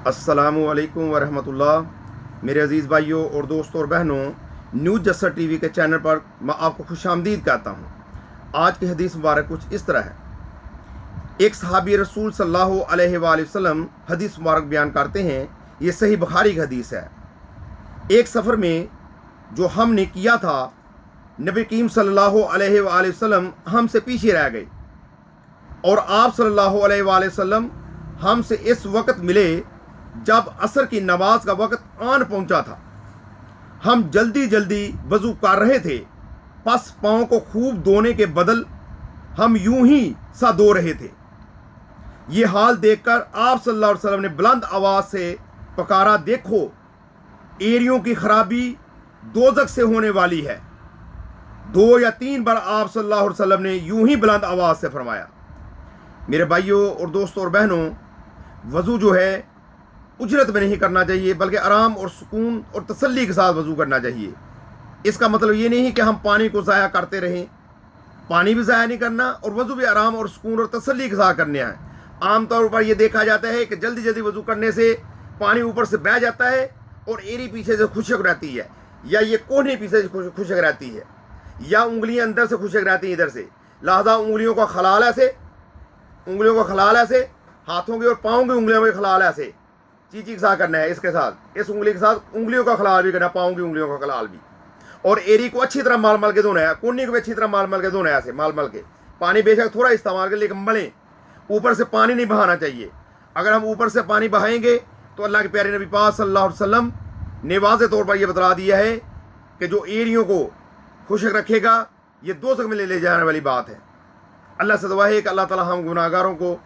अस्सलामु अलैकुम वरहमतुल्लाह। मेरे अज़ीज़ भाइयों और दोस्तों और बहनों, न्यूज़ जस्सर टीवी के चैनल पर मैं आपको खुशामदीद कहता हूँ। आज की हदीस मुबारक कुछ इस तरह है। एक सहाबी रसूल सल्लल्लाहु अलैहि वसल्लम हदीस मुबारक बयान करते हैं। ये सही बुखारी की हदीस है। एक सफ़र में जो हमने किया था, नबी करीम सल्लल्लाहु अलैहि वसल्लम हमसे पीछे रह गए और आप सल्लल्लाहु अलैहि वसल्लम हमसे इस वक्त मिले जब असर की नमाज का वक्त आन पहुंचा था। हम जल्दी जल्दी वज़ू कर रहे थे, पस पाँव को खूब धोने के बदल हम यूं ही सा धो रहे थे। ये हाल देखकर आप सल्लल्लाहु अलैहि वसल्लम ने बुलंद आवाज़ से पुकारा, देखो एड़ियों की खराबी दोज़ख से होने वाली है। 2 या 3 बार आप सल्लल्लाहु अलैहि वसल्लम ने यूं ही बुलंद आवाज़ से फरमाया। मेरे भाइयों और दोस्तों और बहनों, वज़ू जो है उजरत में नहीं करना चाहिए, बल्कि आराम और सुकून और तसल्ली के साथ वज़ू करना चाहिए। इसका मतलब ये नहीं कि हम पानी को ज़ाया करते रहें, पानी भी ज़ाया नहीं करना और वज़ू भी आराम और सुकून और तसल्ली के साथ करने हैं। आम तौर पर यह देखा जाता है कि जल्दी जल्दी वज़ू करने से पानी ऊपर से बह जाता है और एड़ी पीछे से खुशक रहती है, या ये कोहनी पीछे से खुशक रहती है, या उंगलियां अंदर से खुशक रहती हैं इधर से। लिहाजा उंगलियों का खलाल ऐसे, उंगलियों का खलाल ऐसे, हाथों की और पाँव की उंगलियों में खलाल ऐसे चीची के साथ करना है। इसके साथ, इस उंगली के साथ उंगलियों का खलाल भी करना है, पाँव की उंगलियों का खलाल भी। और एड़ी को अच्छी तरह माल मल के धोना है, कोहनी को भी अच्छी तरह माल मल के धोना है, ऐसे माल मल के। पानी बेशक थोड़ा इस्तेमाल कर, लेकिन मलें, ऊपर से पानी नहीं बहाना चाहिए। अगर हम ऊपर से पानी बहाएंगे तो अल्लाह के प्यारे नबी पाक सल्लल्लाहु अलैहि वसल्लम ने वाज़े तौर पर यह बता दिया है कि जो एड़ियों को खुशक रखेगा ये दोज़ख में ले जाने वाली बात है। अल्लाह से दुआ है कि अल्लाह ताला हम गुनाहगारों को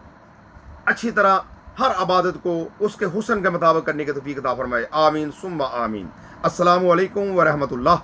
अच्छी तरह हर इबादत को उसके हुस्न के मुताबिक करने की तौफीक अता फरमाए। आमीन सुम्मा आमीन। अस्सलामु अलैकुम व रहमतुल्लाह।